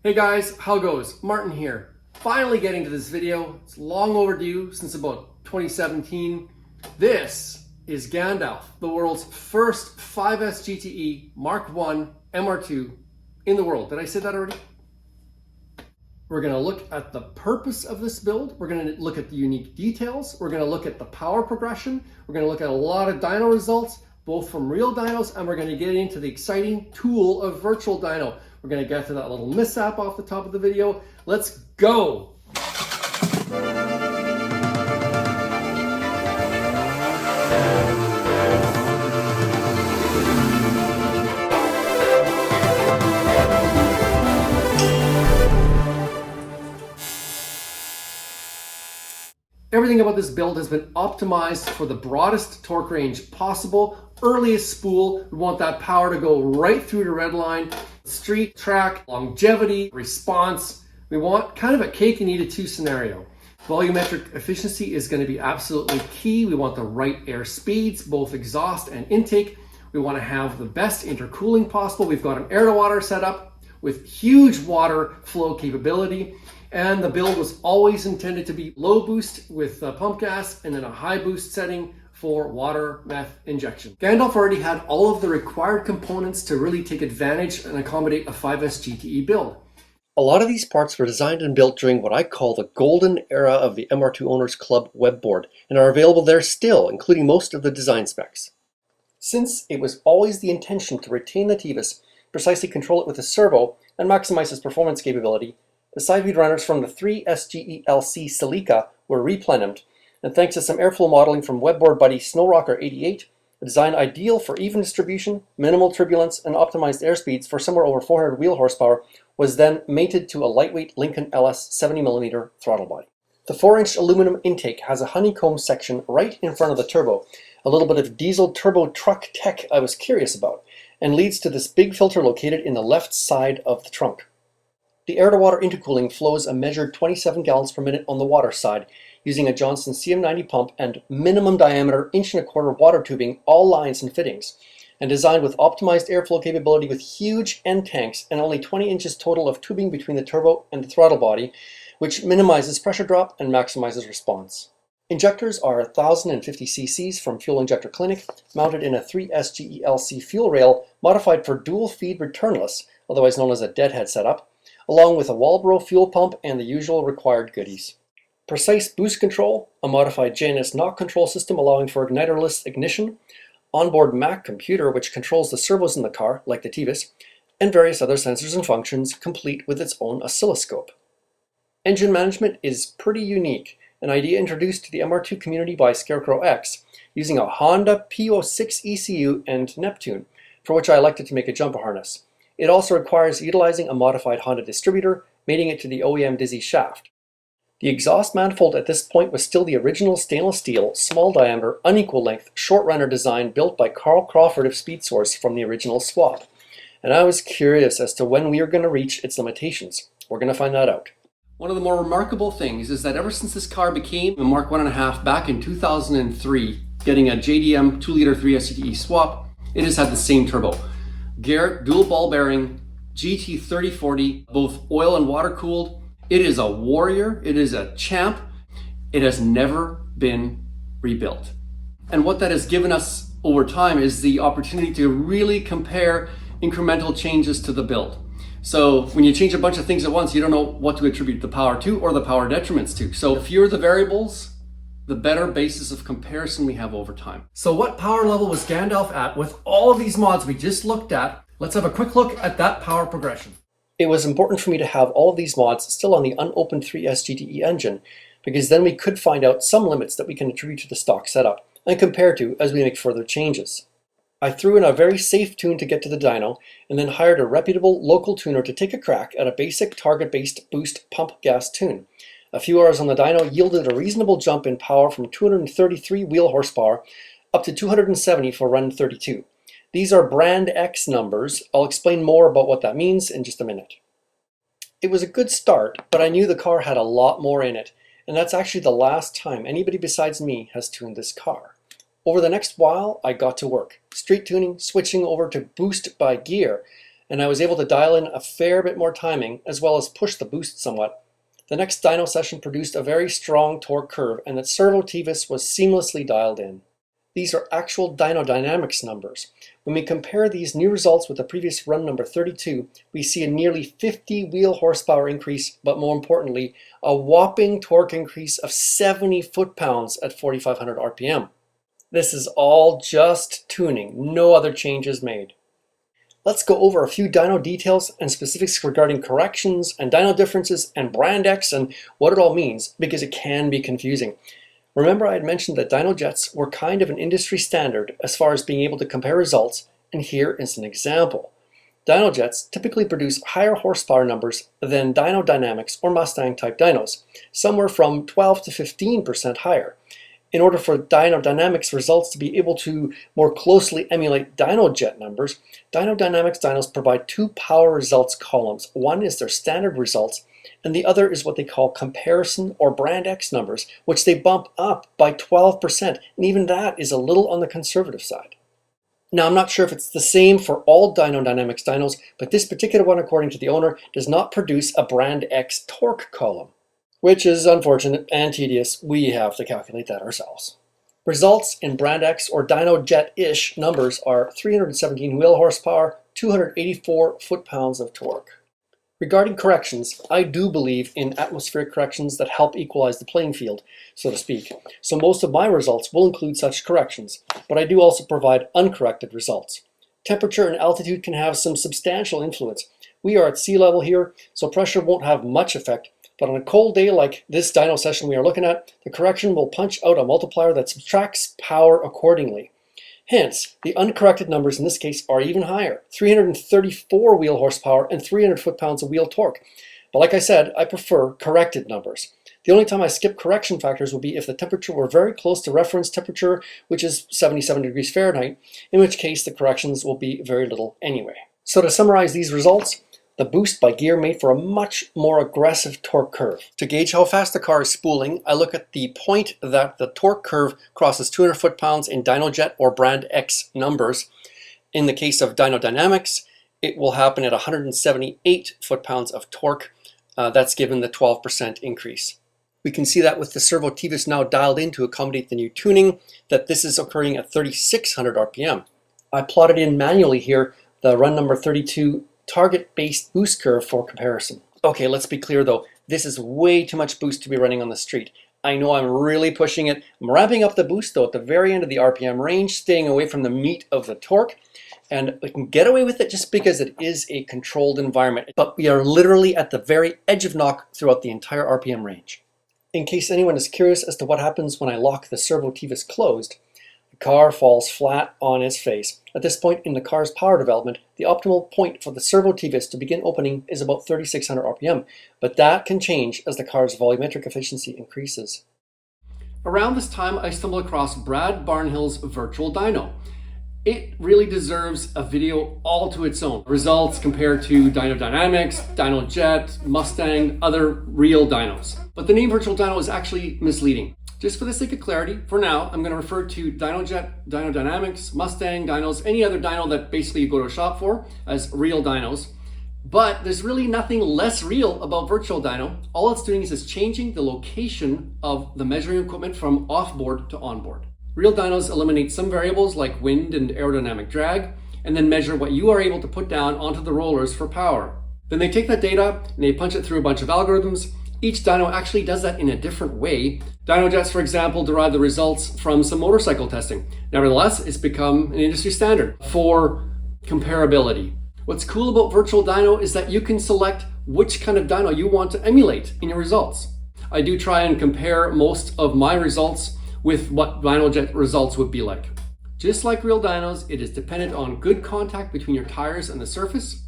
Hey guys, how goes? Martin here. Finally getting to this video. It's long overdue, since about 2017. This is Gandalf, the world's first 5S GTE Mark I MR2 in the world. Did I say that already? We're going to look at the purpose of this build. We're going to look at the unique details. We're going to look at the power progression. We're going to look at a lot of dyno results, both from real dynos, and we're going to get into the exciting tool of Virtual Dyno. We're going to get to that little mishap off the top of the video. Let's go! Everything about this build has been optimized for the broadest torque range possible, earliest spool. We want that power to go right through the red line. Street, track, longevity, response. We want kind of a cake and eat it too scenario. Volumetric efficiency is going to be absolutely key. We want the right air speeds, both exhaust and intake. We want to have the best intercooling possible. We've got an air to water setup with huge water flow capability. And the build was always intended to be low boost with pump gas and then a high boost setting for water-meth injection. Gandalf already had all of the required components to really take advantage and accommodate a 5S GTE build. A lot of these parts were designed and built during what I call the golden era of the MR2 Owners Club web board and are available there still, including most of the design specs. Since it was always the intention to retain the TVIS, precisely control it with a servo, and maximize its performance capability, the side feed runners from the 3SGELC Celica were replened, and thanks to some airflow modeling from webboard buddy SnowRocker88, a design ideal for even distribution, minimal turbulence, and optimized airspeeds for somewhere over 400 wheel horsepower, was then mated to a lightweight Lincoln LS 70mm throttle body. The 4-inch aluminum intake has a honeycomb section right in front of the turbo, a little bit of diesel turbo truck tech I was curious about, and leads to this big filter located in the left side of the trunk. The air-to-water intercooling flows a measured 27 gallons per minute on the water side, using a Johnson CM90 pump and minimum diameter 1.25" water tubing, all lines and fittings, and designed with optimized airflow capability with huge end tanks and only 20 inches total of tubing between the turbo and the throttle body, which minimizes pressure drop and maximizes response. Injectors are 1050 cc's from Fuel Injector Clinic, mounted in a 3SGELC fuel rail modified for dual feed returnless, otherwise known as a deadhead setup, along with a Walbro fuel pump and the usual required goodies. Precise boost control, a modified JNS knock control system allowing for igniterless ignition, onboard Mac computer which controls the servos in the car, like the TVIS, and various other sensors and functions, complete with its own oscilloscope. Engine management is pretty unique, an idea introduced to the MR2 community by Scarecrow X, using a Honda P06 ECU and Neptune, for which I elected to make a jumper harness. It also requires utilizing a modified Honda distributor, mating it to the OEM Dizzy shaft. The exhaust manifold at this point was still the original stainless steel, small diameter, unequal length, short runner design built by Carl Crawford of SpeedSource from the original swap. And I was curious as to when we are going to reach its limitations. We're going to find that out. One of the more remarkable things is that ever since this car became a Mark 1.5 back in 2003, getting a JDM 2-liter 3S GTE swap, it has had the same turbo. Garrett dual ball bearing GT3040, both oil and water cooled. It is a warrior, it is a champ. It has never been rebuilt. And what that has given us over time is the opportunity to really compare incremental changes to the build. So when you change a bunch of things at once, you don't know what to attribute the power to or the power detriments to. So the fewer the variables, the better basis of comparison we have over time. So what power level was Gandalf at with all of these mods we just looked at? Let's have a quick look at that power progression. It was important for me to have all of these mods still on the unopened 3S GTE engine, because then we could find out some limits that we can attribute to the stock setup and compare to as we make further changes. I threw in a very safe tune to get to the dyno, and then hired a reputable local tuner to take a crack at a basic target-based boost pump gas tune. A few hours on the dyno yielded a reasonable jump in power from 233 wheel horsepower up to 270 for run 32. These are brand X numbers. I'll explain more about what that means in just a minute. It was a good start, but I knew the car had a lot more in it, and that's actually the last time anybody besides me has tuned this car. Over the next while, I got to work, street tuning, switching over to boost by gear, and I was able to dial in a fair bit more timing as well as push the boost somewhat. The next dyno session produced a very strong torque curve, and the servo-TVIS was seamlessly dialed in. These are actual Dyno Dynamics numbers. When we compare these new results with the previous run number 32, we see a nearly 50 wheel horsepower increase, but more importantly, a whopping torque increase of 70 foot-pounds at 4,500 RPM. This is all just tuning, no other changes made. Let's go over a few dyno details and specifics regarding corrections and dyno differences and brand X and what it all means, because it can be confusing. Remember, I had mentioned that dyno jets were kind of an industry standard as far as being able to compare results, and here is an example. Dyno jets typically produce higher horsepower numbers than Dyno Dynamics or Mustang type dynos, somewhere from 12 to 15% higher. In order for Dyno Dynamics results to be able to more closely emulate dyno jet numbers, Dyno Dynamics dynos provide two power results columns. One is their standard results, and the other is what they call comparison or brand X numbers, which they bump up by 12%, and even that is a little on the conservative side. Now, I'm not sure if it's the same for all Dyno Dynamics dynos, but this particular one, according to the owner, does not produce a brand X torque column, which is unfortunate and tedious. We have to calculate that ourselves. Results in brand X or dyno jet-ish numbers are 317 wheel horsepower, 284 foot-pounds of torque. Regarding corrections, I do believe in atmospheric corrections that help equalize the playing field, so to speak. So most of my results will include such corrections, but I do also provide uncorrected results. Temperature and altitude can have some substantial influence. We are at sea level here, so pressure won't have much effect, but on a cold day like this dyno session we are looking at, the correction will punch out a multiplier that subtracts power accordingly. Hence, the uncorrected numbers in this case are even higher, 334 wheel horsepower and 300 foot-pounds of wheel torque. But like I said, I prefer corrected numbers. The only time I skip correction factors would be if the temperature were very close to reference temperature, which is 77 degrees Fahrenheit, in which case the corrections will be very little anyway. So to summarize these results, the boost by gear made for a much more aggressive torque curve. To gauge how fast the car is spooling, I look at the point that the torque curve crosses 200 foot-pounds in Dynojet or brand X numbers. In the case of Dyno Dynamics, it will happen at 178 foot-pounds of torque. That's given the 12% increase. We can see that with the servo-TVIS now dialed in to accommodate the new tuning, that this is occurring at 3,600 RPM. I plotted in manually here the run number 32 target-based boost curve for comparison. Okay, let's be clear though, this is way too much boost to be running on the street. I know I'm really pushing it. I'm ramping up the boost though at the very end of the RPM range, staying away from the meat of the torque, and we can get away with it just because it is a controlled environment. But we are literally at the very edge of knock throughout the entire RPM range. In case anyone is curious as to what happens when I lock the servo-TVIS closed, the car falls flat on its face. At this point in the car's power development, the optimal point for the servo-TVIS to begin opening is about 3,600 RPM, but that can change as the car's volumetric efficiency increases. Around this time, I stumbled across Brad Barnhill's Virtual Dyno. It really deserves a video all to its own. Results compared to Dyno Dynamics, Dyno Jet, Mustang, other real dynos. But the name Virtual Dyno is actually misleading. Just for the sake of clarity, for now, I'm going to refer to Dyno Jet, Dyno Dynamics, Mustang, dynos, any other dyno that basically you go to a shop for as real dynos. But there's really nothing less real about Virtual Dyno. All it's doing is it's changing the location of the measuring equipment from offboard to onboard. Real dynos eliminate some variables like wind and aerodynamic drag, and then measure what you are able to put down onto the rollers for power. Then they take that data and they punch it through a bunch of algorithms. Each dyno actually does that in a different way. Dyno jets, for example, derive the results from some motorcycle testing. Nevertheless, it's become an industry standard for comparability. What's cool about Virtual Dyno is that you can select which kind of dyno you want to emulate in your results. I do try and compare most of my results with what Dynojet results would be like. Just like real dynos, it is dependent on good contact between your tires and the surface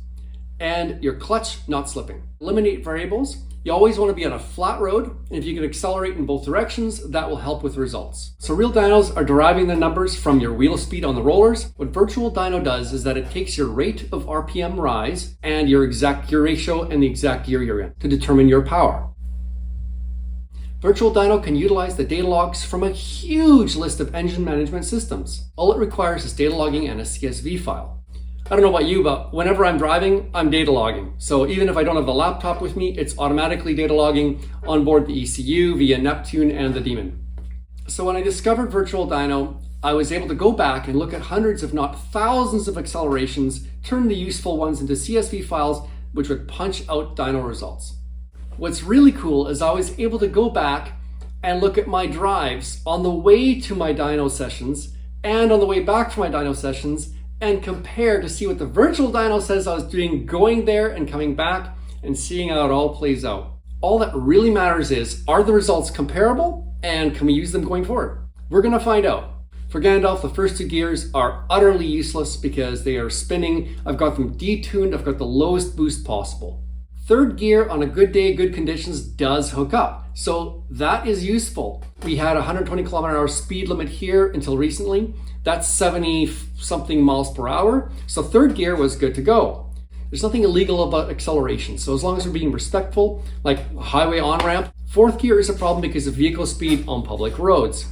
and your clutch not slipping. Eliminate variables. You always want to be on a flat road, and if you can accelerate in both directions, that will help with results. So real dynos are deriving the numbers from your wheel speed on the rollers. What Virtual Dyno does is that it takes your rate of RPM rise and your exact gear ratio and the exact gear you're in to determine your power. Virtual Dyno can utilize the data logs from a huge list of engine management systems. All it requires is data logging and a CSV file. I don't know about you, but whenever I'm driving, I'm data logging. So even if I don't have the laptop with me, it's automatically data logging on board the ECU via Neptune and the Daemon. So when I discovered Virtual Dyno, I was able to go back and look at hundreds, if not thousands of accelerations, turn the useful ones into CSV files, which would punch out dyno results. What's really cool is I was able to go back and look at my drives on the way to my dyno sessions and on the way back from my dyno sessions and compare to see what the Virtual Dyno says I was doing going there and coming back and seeing how it all plays out. All that really matters is, are the results comparable and can we use them going forward? We're gonna find out. For Gandalf, the first two gears are utterly useless because they are spinning. I've got them detuned, I've got the lowest boost possible. Third gear on a good day, good conditions does hook up. So that is useful. We had a 120 km/h speed limit here until recently. That's 70 something miles per hour. So third gear was good to go. There's nothing illegal about acceleration. So as long as we're being respectful, like highway on-ramp. Fourth gear is a problem because of vehicle speed on public roads.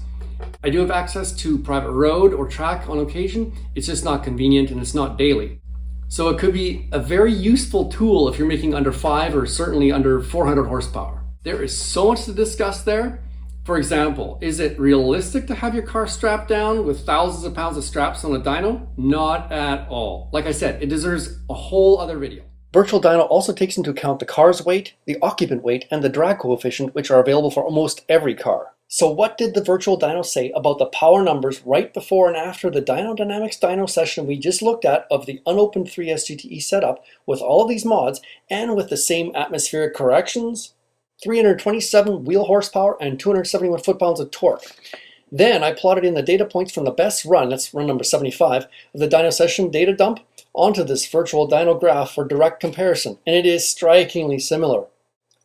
I do have access to private road or track on occasion. It's just not convenient and it's not daily. So it could be a very useful tool if you're making under 5 or certainly under 400 horsepower. There is so much to discuss there. For example, is it realistic to have your car strapped down with thousands of pounds of straps on a dyno? Not at all. Like I said, it deserves a whole other video. Virtual Dyno also takes into account the car's weight, the occupant weight, and the drag coefficient, which are available for almost every car. So what did the Virtual Dyno say about the power numbers right before and after the Dyno Dynamics dyno session we just looked at of the unopened 3S GTE setup with all of these mods and with the same atmospheric corrections? 327 wheel horsepower and 271 foot-pounds of torque. Then I plotted in the data points from the best run, that's run number 75, of the dyno session data dump onto this Virtual Dyno graph for direct comparison, and it is strikingly similar.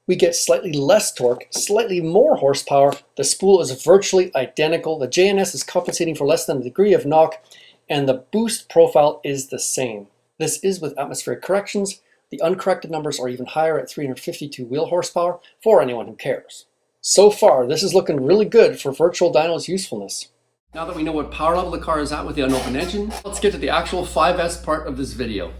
We get slightly less torque, slightly more horsepower, the spool is virtually identical, the JNS is compensating for less than a degree of knock, and the boost profile is the same. This is with atmospheric corrections. The uncorrected numbers are even higher at 352 wheel horsepower for anyone who cares. So far, this is looking really good for Virtual Dyno's usefulness. Now that we know what power level the car is at with the unopened engine, let's get to the actual 5S part of this video.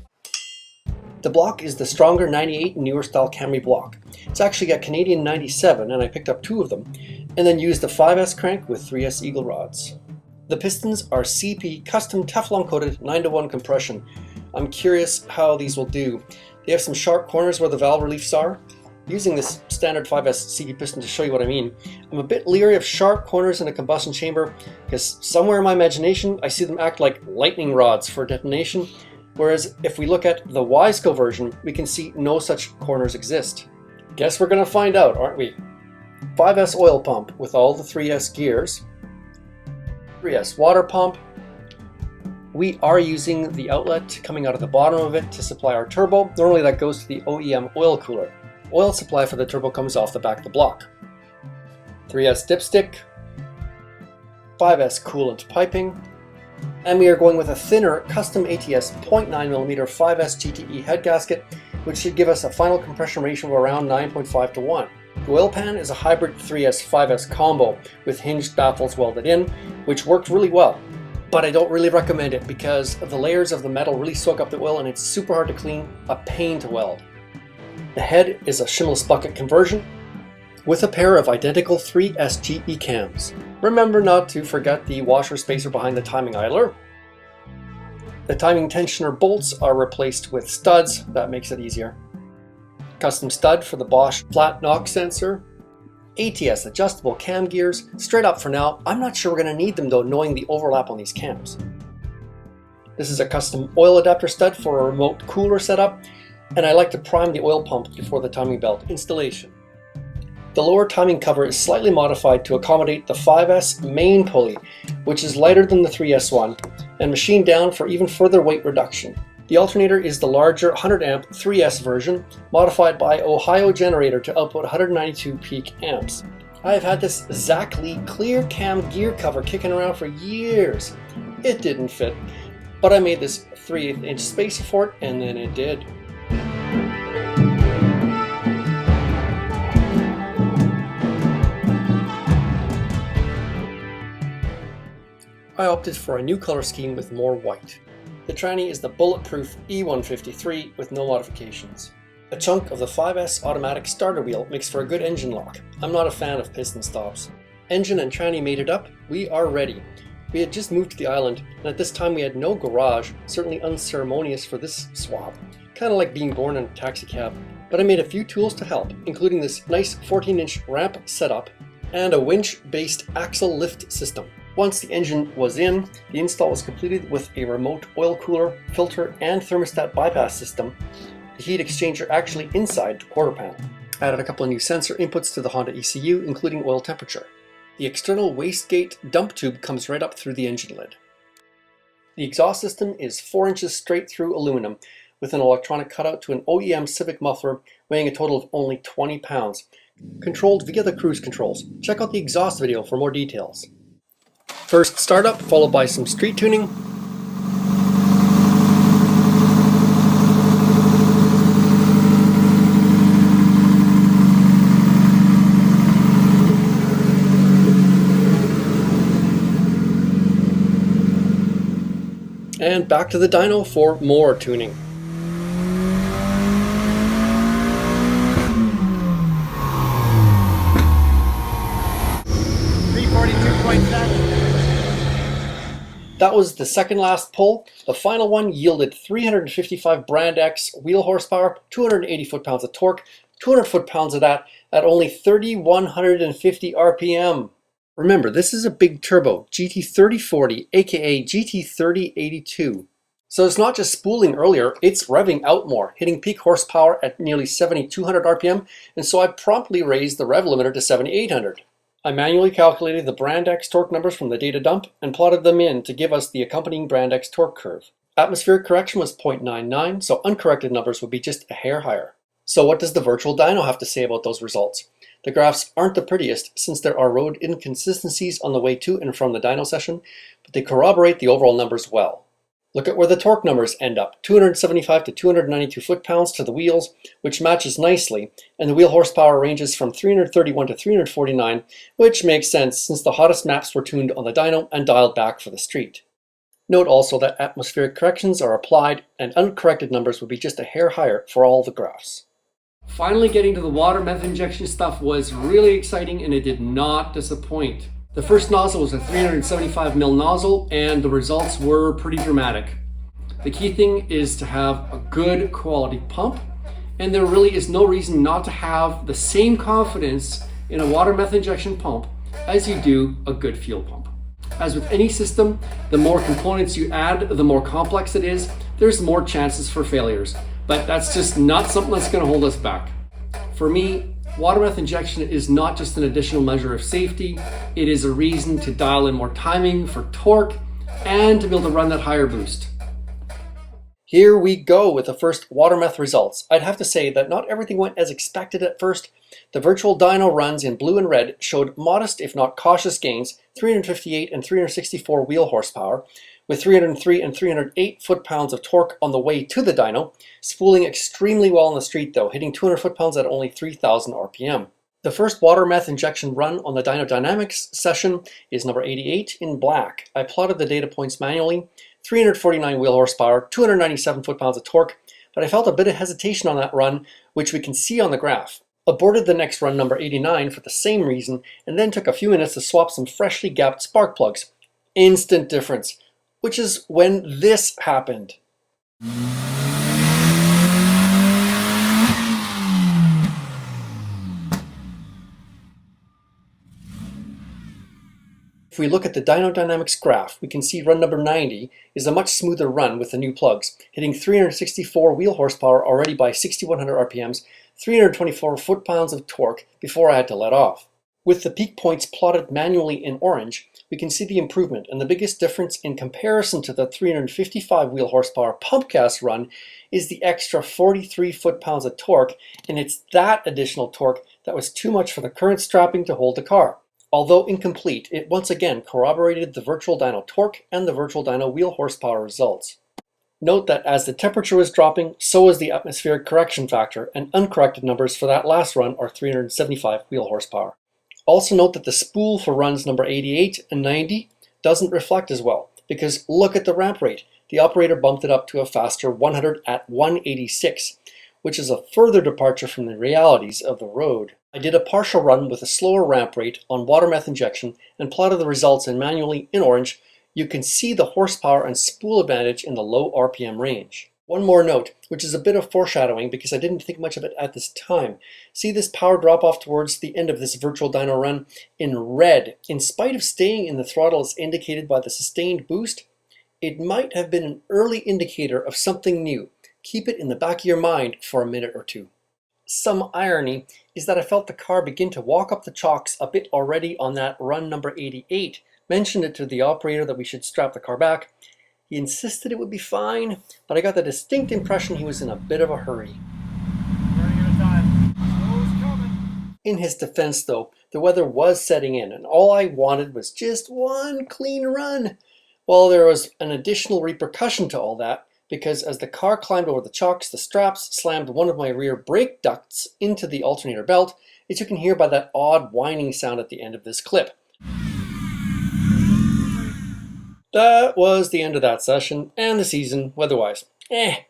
The block is the stronger 98 newer style Camry block. It's actually got Canadian 97 and I picked up 2 of them and then used the 5S crank with 3S Eagle rods. The pistons are CP custom Teflon coated 9:1 compression. I'm curious how these will do. They have some sharp corners where the valve reliefs are. Using this standard 5S CP piston to show you what I mean, I'm a bit leery of sharp corners in a combustion chamber because somewhere in my imagination I see them act like lightning rods for detonation. Whereas if we look at the Wiseco version, we can see no such corners exist. Guess we're gonna find out, aren't we? 5S oil pump with all the 3S gears. 3S water pump. We are using the outlet coming out of the bottom of it to supply our turbo. Normally that goes to the OEM oil cooler. Oil supply for the turbo comes off the back of the block. 3S dipstick. 5S coolant piping. And we are going with a thinner custom ATS 0.9mm 5S GTE head gasket, which should give us a final compression ratio of around 9.5 to 1. The oil pan is a hybrid 3S 5S combo with hinged baffles welded in, which worked really well. But I don't really recommend it because the layers of the metal really soak up the oil and it's super hard to clean, a pain to weld. The head is a shimless bucket conversion with a pair of identical 3S GE cams. Remember not to forget the washer spacer behind the timing idler. The timing tensioner bolts are replaced with studs, that makes it easier. Custom stud for the Bosch flat knock sensor. ATS adjustable cam gears, straight up for now. I'm not sure we're going to need them though, knowing the overlap on these cams. This is a custom oil adapter stud for a remote cooler setup, and I like to prime the oil pump before the timing belt installation. The lower timing cover is slightly modified to accommodate the 5S main pulley, which is lighter than the 3S one, and machined down for even further weight reduction. The alternator is the larger 100 amp 3S version, modified by Ohio Generator to output 192 peak amps. I have had this Zackley clear cam gear cover kicking around for years. It didn't fit, but I made this 3/8 inch spacer for it, and then it did. I opted for a new color scheme with more white. The tranny is the bulletproof E153 with no modifications. A chunk of the 5S automatic starter wheel makes for a good engine lock. I'm not a fan of piston stops. Engine and tranny mated up, we are ready. We had just moved to the island, and at this time we had no garage, certainly unceremonious for this swap. Kind of like being born in a taxi cab. But I made a few tools to help, including this nice 14-inch ramp setup and a winch-based axle lift system. Once the engine was in, the install was completed with a remote oil cooler, filter, and thermostat bypass system. The heat exchanger actually inside the quarter panel. Added a couple of new sensor inputs to the Honda ECU, including oil temperature. The external wastegate dump tube comes right up through the engine lid. The exhaust system is 4 inches straight through aluminum with an electronic cutout to an OEM Civic muffler weighing a total of only 20 pounds. Controlled via the cruise controls. Check out the exhaust video for more details. First startup, followed by some street tuning. And back to the dyno for more tuning. That was the second last pull. The final one yielded 355 brand X wheel horsepower, 280 foot-pounds of torque, 200 foot-pounds of that at only 3,150 RPM. Remember, this is a big turbo, GT3040, aka GT3082. So it's not just spooling earlier, it's revving out more, hitting peak horsepower at nearly 7,200 RPM, and so I promptly raised the rev limiter to 7,800. I manually calculated the brand X torque numbers from the data dump and plotted them in to give us the accompanying brand X torque curve. Atmospheric correction was 0.99, so uncorrected numbers would be just a hair higher. So what does the Virtual Dyno have to say about those results? The graphs aren't the prettiest since there are road inconsistencies on the way to and from the dyno session, but they corroborate the overall numbers well. Look at where the torque numbers end up, 275 to 292 foot-pounds to the wheels, which matches nicely, and the wheel horsepower ranges from 331 to 349, which makes sense since the hottest maps were tuned on the dyno and dialed back for the street. Note also that atmospheric corrections are applied and uncorrected numbers would be just a hair higher for all the graphs. Finally getting to the water-meth injection stuff was really exciting and it did not disappoint. The first nozzle was a 375mm nozzle and the results were pretty dramatic. The key thing is to have a good quality pump, and there really is no reason not to have the same confidence in a water-meth injection pump as you do a good fuel pump. As with any system, the more components you add, the more complex it is, there's more chances for failures. But that's just not something that's going to hold us back. For me, water-meth injection is not just an additional measure of safety, it is a reason to dial in more timing for torque and to be able to run that higher boost. Here we go with the first water-meth results. I'd have to say that not everything went as expected at first. The Virtual Dyno runs in blue and red showed modest if not cautious gains, 358 and 364 wheel horsepower, with 303 and 308 foot-pounds of torque on the way to the dyno, spooling extremely well on the street though, hitting 200 foot-pounds at only 3,000 RPM. The first water-meth injection run on the Dyno Dynamics session is number 88 in black. I plotted the data points manually, 349 wheel horsepower, 297 foot-pounds of torque, but I felt a bit of hesitation on that run, which we can see on the graph. Aborted the next run, number 89, for the same reason, and then took a few minutes to swap some freshly gapped spark plugs. Instant difference. Which is when this happened. If we look at the Dyno Dynamics graph, we can see run number 90 is a much smoother run with the new plugs, hitting 364 wheel horsepower already by 6,100 RPMs, 324 foot-pounds of torque before I had to let off. With the peak points plotted manually in orange, we can see the improvement, and the biggest difference in comparison to the 355 wheel horsepower pump gas run is the extra 43 foot-pounds of torque, and it's that additional torque that was too much for the current strapping to hold the car. Although incomplete, it once again corroborated the Virtual Dyno torque and the Virtual Dyno wheel horsepower results. Note that as the temperature was dropping, so was the atmospheric correction factor, and uncorrected numbers for that last run are 375 wheel horsepower. Also note that the spool for runs number 88 and 90 doesn't reflect as well, because look at the ramp rate, the operator bumped it up to a faster 100 at 186, which is a further departure from the realities of the road. I did a partial run with a slower ramp rate on water-meth injection and plotted the results, and manually in orange you can see the horsepower and spool advantage in the low RPM range. One more note, which is a bit of foreshadowing because I didn't think much of it at this time. See this power drop off towards the end of this Virtual Dyno run in red. In spite of staying in the throttle as indicated by the sustained boost, it might have been an early indicator of something new. Keep it in the back of your mind for a minute or two. Some irony is that I felt the car begin to walk up the chocks a bit already on that run number 88. Mentioned it to the operator that we should strap the car back. He insisted it would be fine, but I got the distinct impression he was in a bit of a hurry. Running out of time. Snow's coming. In his defense though, the weather was setting in and all I wanted was just one clean run. Well, there was an additional repercussion to all that, because as the car climbed over the chocks, the straps slammed one of my rear brake ducts into the alternator belt, as you can hear by that odd whining sound at the end of this clip. That was the end of that session and the season weather-wise. A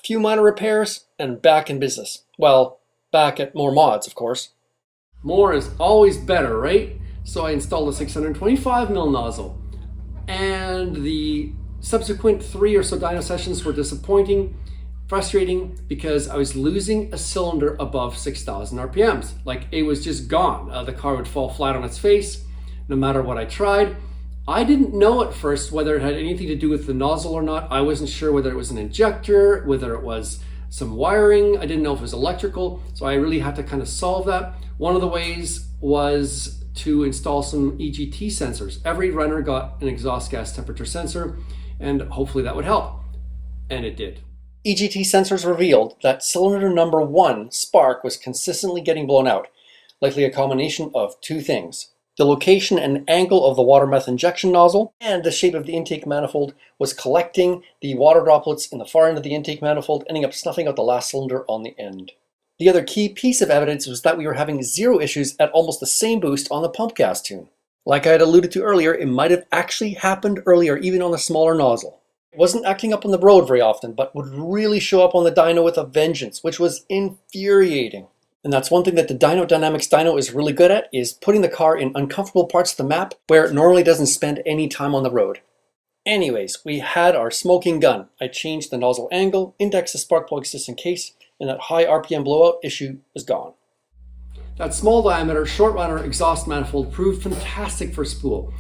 few minor repairs and back in business. Well, back at more mods, of course. More is always better, right? So I installed a 625mm nozzle, and the subsequent 3 or so dyno sessions were disappointing, frustrating, because I was losing a cylinder above 6,000 RPMs. Like, it was just gone. The car would fall flat on its face no matter what I tried. I didn't know at first whether it had anything to do with the nozzle or not. I wasn't sure whether it was an injector, whether it was some wiring. I didn't know if it was electrical, so I really had to kind of solve that. One of the ways was to install some EGT sensors. Every runner got an exhaust gas temperature sensor, and hopefully that would help. And it did. EGT sensors revealed that cylinder number 1 spark was consistently getting blown out, likely a combination of two things. The location and angle of the water-meth injection nozzle and the shape of the intake manifold was collecting the water droplets in the far end of the intake manifold, ending up snuffing out the last cylinder on the end. The other key piece of evidence was that we were having zero issues at almost the same boost on the pump gas tune. Like I had alluded to earlier, it might have actually happened earlier even on the smaller nozzle. It wasn't acting up on the road very often, but would really show up on the dyno with a vengeance, which was infuriating. And that's one thing that the Dyno Dynamics dyno is really good at, is putting the car in uncomfortable parts of the map where it normally doesn't spend any time on the road. Anyways, we had our smoking gun. I changed the nozzle angle, indexed the spark plug system case, and that high RPM blowout issue was gone. That small diameter, short runner exhaust manifold proved fantastic for spool.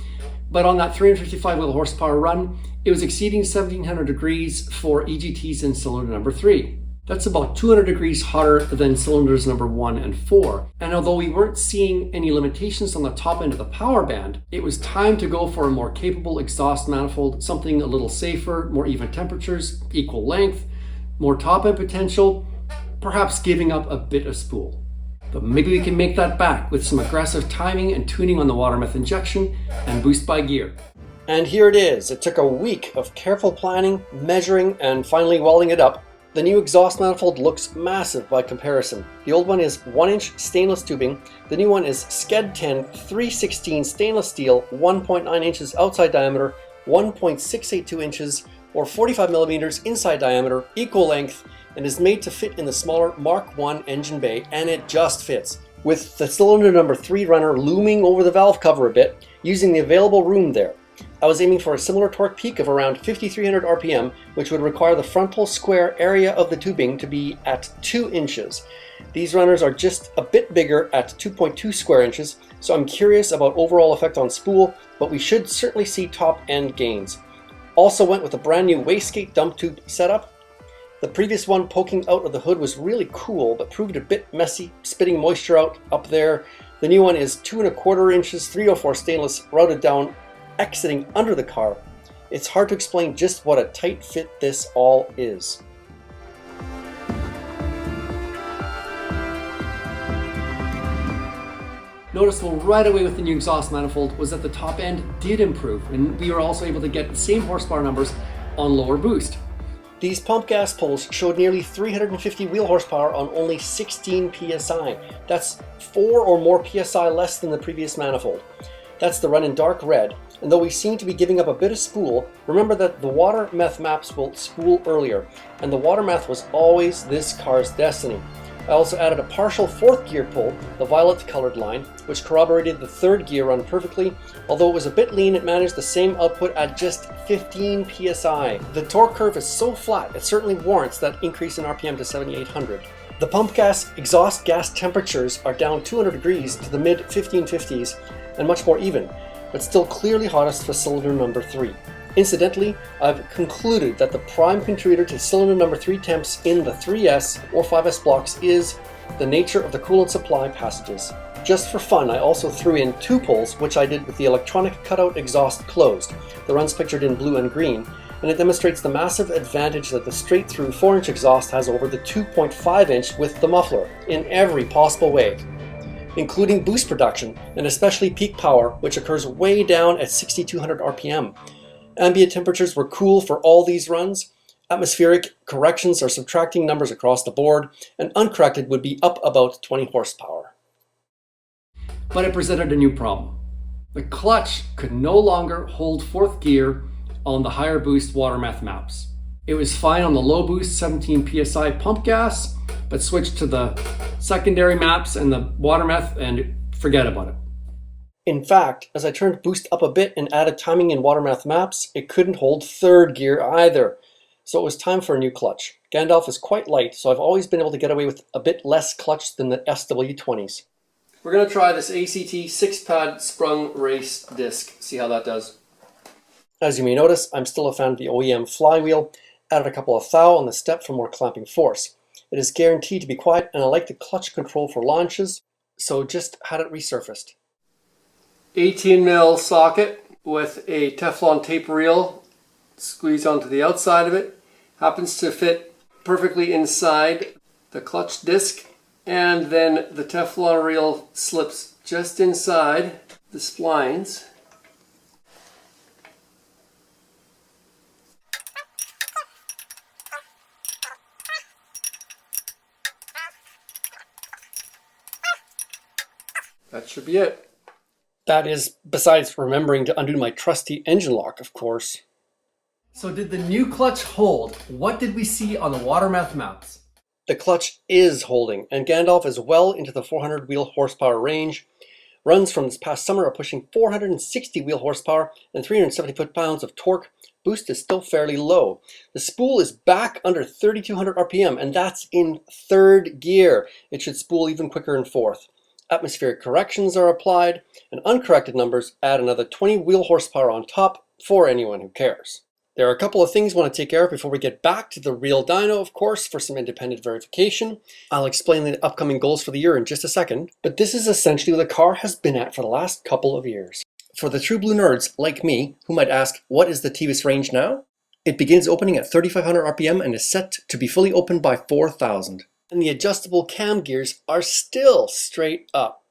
But on that 355 wheel horsepower run, it was exceeding 1700 degrees for EGTs in cylinder number 3. That's about 200 degrees hotter than cylinders number 1 and 4. And although we weren't seeing any limitations on the top end of the power band, it was time to go for a more capable exhaust manifold, something a little safer, more even temperatures, equal length, more top end potential, perhaps giving up a bit of spool. But maybe we can make that back with some aggressive timing and tuning on the water-meth injection and boost by gear. And here it is. It took a week of careful planning, measuring, and finally welding it up. The new exhaust manifold looks massive by comparison. The old one is 1-inch stainless tubing. The new one is Sked 10 316 stainless steel, 1.9 inches outside diameter, 1.682 inches or 45 millimeters inside diameter, equal length, and is made to fit in the smaller Mark 1 engine bay, and it just fits. With the cylinder number 3 runner looming over the valve cover a bit, using the available room there. I was aiming for a similar torque peak of around 5300 RPM, which would require the frontal square area of the tubing to be at 2 inches. These runners are just a bit bigger at 2.2 square inches, so I'm curious about overall effect on spool, but we should certainly see top end gains. Also went with a brand new wastegate dump tube setup. The previous one poking out of the hood was really cool, but proved a bit messy, spitting moisture out up there. The new one is 2¼ inches, 304 stainless, routed down, exiting under the car. It's hard to explain just what a tight fit this all is. Noticeable right away with the new exhaust manifold was that the top end did improve, and we were also able to get the same horsepower numbers on lower boost. These pump gas pulls showed nearly 350 wheel horsepower on only 16 psi. That's 4 or more psi less than the previous manifold. That's the run in dark red. and though we seem to be giving up a bit of spool, remember that the water-meth maps will spool earlier, and the water-meth was always this car's destiny. I also added a partial 4th gear pull, the violet colored line, which corroborated the 3rd gear run perfectly. Although it was a bit lean, it managed the same output at just 15 psi. The torque curve is so flat, it certainly warrants that increase in RPM to 7,800. The pump gas exhaust gas temperatures are down 200 degrees to the mid 1550s and much more even, but still clearly hottest for cylinder number 3. Incidentally, I've concluded that the prime contributor to cylinder number 3 temps in the 3S or 5S blocks is the nature of the coolant supply passages. Just for fun, I also threw in 2 pulls, which I did with the electronic cutout exhaust closed. The run's pictured in blue and green, and it demonstrates the massive advantage that the straight-through 4-inch exhaust has over the 2.5-inch with the muffler in every possible way, including boost production and especially peak power, which occurs way down at 6,200 RPM. Ambient temperatures were cool for all these runs. Atmospheric corrections are subtracting numbers across the board, and uncorrected would be up about 20 horsepower. But it presented a new problem. The clutch could no longer hold 4th gear on the higher boost water-meth maps. It was fine on the low boost 17 psi pump gas, but switched to the secondary maps and the water-meth and forget about it. In fact, as I turned boost up a bit and added timing in water-meth maps, it couldn't hold 3rd gear either. So it was time for a new clutch. Gandalf is quite light, so I've always been able to get away with a bit less clutch than the SW20s. We're going to try this ACT 6-pad sprung race disc, see how that does. As you may notice, I'm still a fan of the OEM flywheel. Added a couple of thou on the step for more clamping force. It is guaranteed to be quiet, and I like the clutch control for launches, so just had it resurfaced. 18mm socket with a Teflon tape reel squeezed onto the outside of it. Happens to fit perfectly inside the clutch disc, and then the Teflon reel slips just inside the splines. That should be it. That is, besides remembering to undo my trusty engine lock, of course. So did the new clutch hold? What did we see on the water-meth maps? The clutch is holding, and Gandalf is well into the 400 wheel horsepower range. Runs from this past summer are pushing 460 wheel horsepower and 370 foot-pounds of torque. Boost is still fairly low. The spool is back under 3,200 RPM, and that's in 3rd gear. It should spool even quicker in 4th. Atmospheric corrections are applied, and uncorrected numbers add another 20 wheel horsepower on top for anyone who cares. There are a couple of things I want to take care of before we get back to the real dyno, of course, for some independent verification. I'll explain the upcoming goals for the year in just a second, but this is essentially what the car has been at for the last couple of years. For the true blue nerds like me, who might ask, what is the TVIS range now? It begins opening at 3,500 RPM and is set to be fully opened by 4,000. And the adjustable cam gears are still straight up.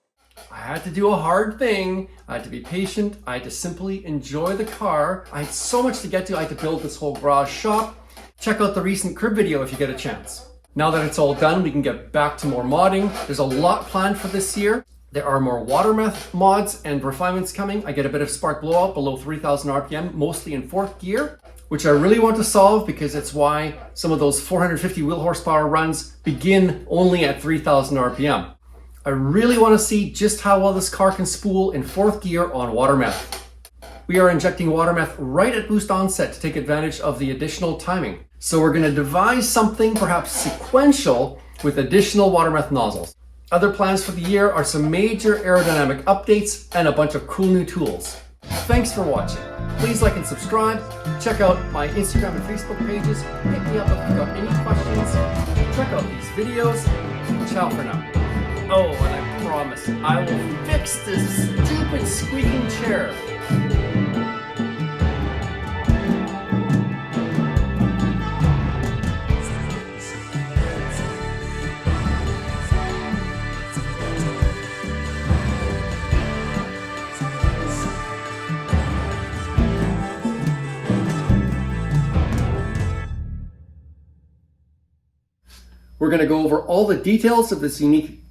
I had to do a hard thing. I had to be patient. I had to simply enjoy the car. I had so much to get to. I had to build this whole garage shop. Check out the recent crib video if you get a chance. Now that it's all done, we can get back to more modding. There's a lot planned for this year. There are more water-meth mods and refinements coming. I get a bit of spark blowout below 3,000 RPM, mostly in 4th gear, which I really want to solve because it's why some of those 450 wheel horsepower runs begin only at 3,000 RPM. I really want to see just how well this car can spool in 4th gear on water-meth. We are injecting water-meth right at boost onset to take advantage of the additional timing. So we're going to devise something perhaps sequential with additional water-meth nozzles. Other plans for the year are some major aerodynamic updates and a bunch of cool new tools. Thanks for watching. Please like and subscribe. Check out my Instagram and Facebook pages. Hit me up if you've got any questions. Check out these videos. Ciao for now. Oh, and I promise, I will fix this stupid squeaking chair. We're going to go over all the details of this unique